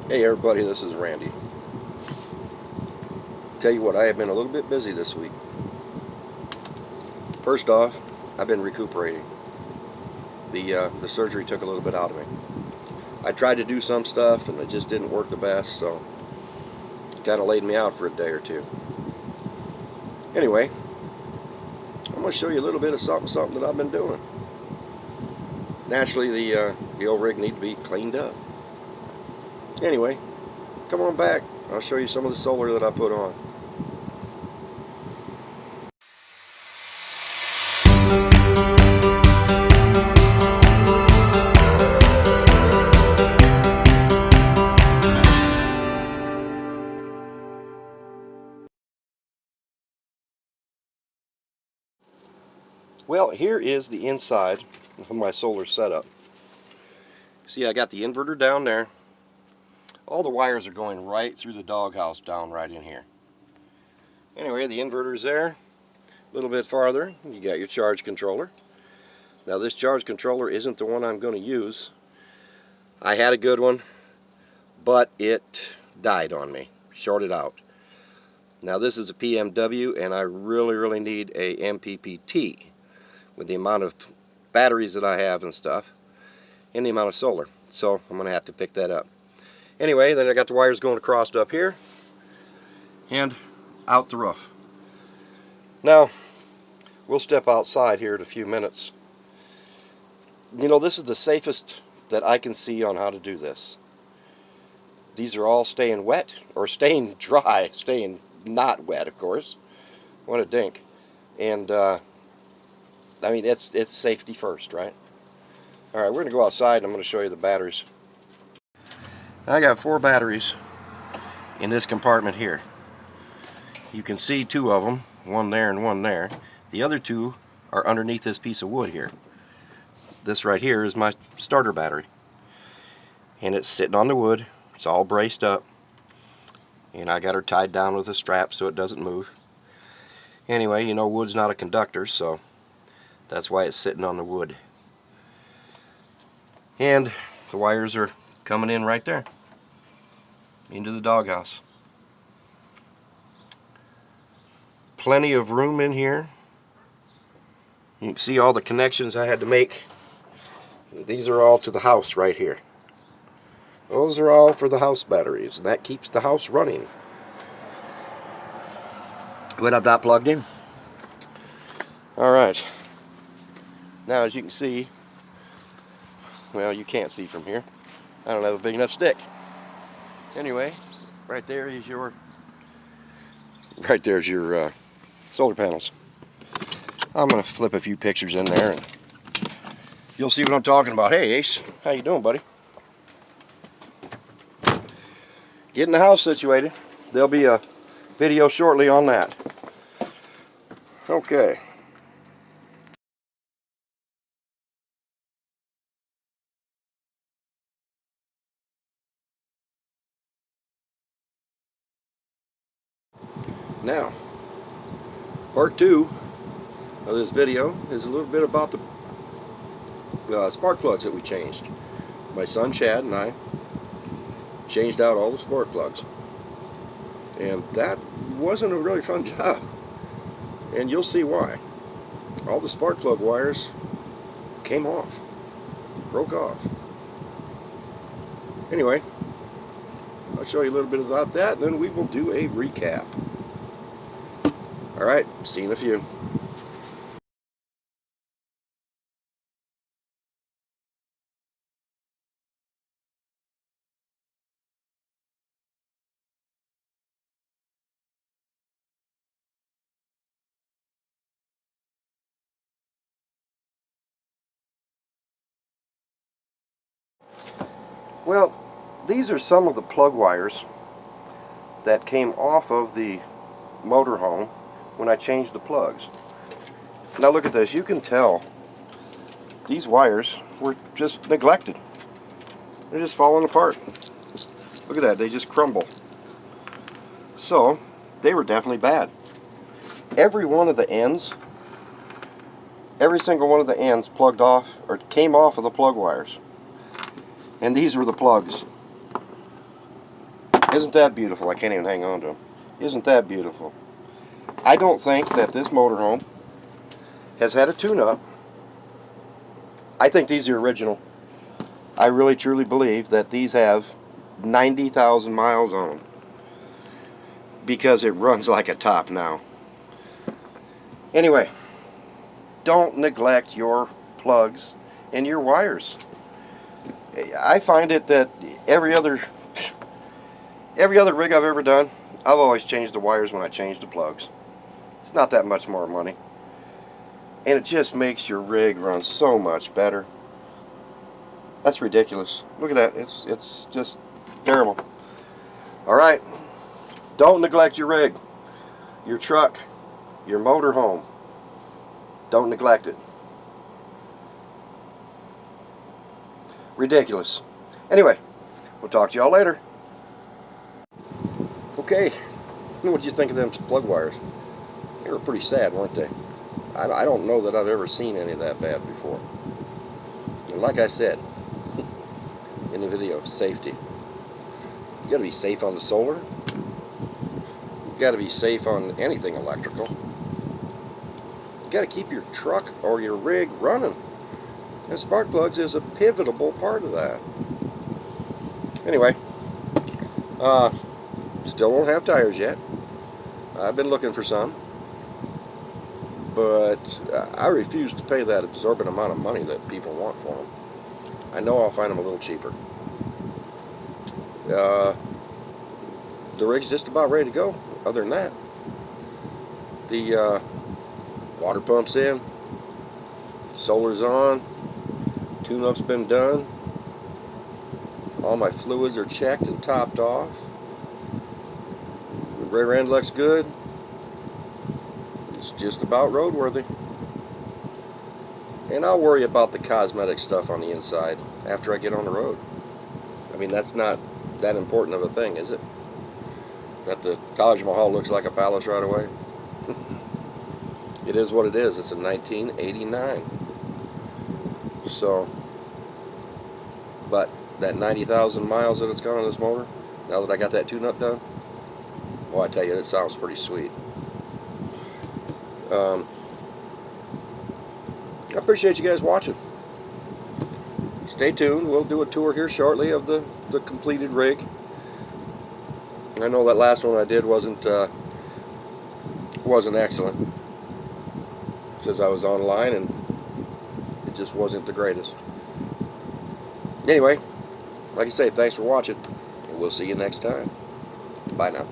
Hey everybody, this is Randy. Tell you what, I have been a little bit busy this week. First off, I've been recuperating. The surgery took a little bit out of me. I tried to do some stuff and it just didn't work the best, so it kind of laid me out for a day or two. Anyway, I'm going to show you a little bit of something that I've been doing. Naturally, the old rig needs to be cleaned up. Anyway, come on back. I'll show you some of the solar that I put on. Well, here is the inside of my solar setup. See, I got the inverter down there. All the wires are going right through the doghouse down right in here. Anyway, the inverter's there. A little bit farther, you got your charge controller. Now this charge controller isn't the one I'm going to use. I had a good one, but it died on me, shorted out. Now this is a PMW, and I really need a MPPT with the amount of batteries that I have and stuff, and the amount of solar. So I'm going to have to pick that up. Anyway, then I got the wires going across up here and out the roof. Now, we'll step outside here in a few minutes. You know, this is the safest that I can see on how to do this. These are all staying wet, or staying dry, staying not wet, of course. What a dink. And, I mean, it's safety first, right? Alright, we're going to go outside and I'm going to show you the batteries. I got 4 batteries in this compartment here. You can see 2 of them, one there and one there. The other 2 are underneath this piece of wood here. This right here is my starter battery. And it's sitting on the wood. It's all braced up. And I got her tied down with a strap so it doesn't move. Anyway, you know, wood's not a conductor, so that's why it's sitting on the wood. And the wires are coming in right there into the doghouse. Plenty of room in here. You can see all the connections I had to make. These are all to the house right here. Those are all for the house batteries, and that keeps the house running when I'm not plugged in. Alright, now as you can see, well, you can't see from here, I don't have a big enough stick. Anyway, right there's your solar panels. I'm going to flip a few pictures in there and you'll see what I'm talking about. Hey Ace, how you doing, buddy? Getting the house situated. There'll be a video shortly on that. Okay. Now, part 2 of this video is a little bit about the spark plugs that we changed. My son Chad and I changed out all the spark plugs, and that wasn't a really fun job, and you'll see why. All the spark plug wires came off, broke off. Anyway, I'll show you a little bit about that, and then we will do a recap. Alright, see you in a few. Well, these are some of the plug wires that came off of the motorhome when I changed the plugs. Now look at this, you can tell these wires were just neglected. They're just falling apart. Look at that, they just crumble. So, they were definitely bad. Every one of the ends, every single one of the ends plugged off, or came off of the plug wires. And these were the plugs. Isn't that beautiful? I can't even hang on to them. Isn't that beautiful? I don't think that this motorhome has had a tune-up. I think these are original. I really truly believe that these have 90,000 miles on them, because it runs like a top now. Anyway, don't neglect your plugs and your wires. I find it that every other rig I've ever done, I've always changed the wires when I change the plugs. It's not that much more money, and it just makes your rig run so much better. That's ridiculous. Look at that. It's just terrible. Alright, don't neglect your rig, your truck, your motorhome. Don't neglect it. Ridiculous. Anyway, we'll talk to y'all later. Okay, what did you think of them plug wires? They were pretty sad, weren't they? I don't know that I've ever seen any of that bad before. And like I said in the video, safety. You gotta be safe on the solar. You gotta be safe on anything electrical. You gotta keep your truck or your rig running. And spark plugs is a pivotal part of that. Anyway, still don't have tires yet. I've been looking for some, but I refuse to pay that absorbent amount of money that people want for them. I know I'll find them a little cheaper. The rig's just about ready to go. Other than that, the water pump's in, solar's on, tune-up's been done, all my fluids are checked and topped off, the rear end looks good. It's just about roadworthy. And I'll worry about the cosmetic stuff on the inside after I get on the road. I mean, that's not that important of a thing, is it? That the Taj Mahal looks like a palace right away. It is what it is. It's a 1989. So, but that 90,000 miles that it's gone on this motor, now that I got that tune-up done, well, I tell you, it sounds pretty sweet. I appreciate you guys watching. Stay tuned. We'll do a tour here shortly of the completed rig. I know that last one I did wasn't excellent, since I was online and it just wasn't the greatest. Anyway, like I say, thanks for watching, and we'll see you next time. Bye now.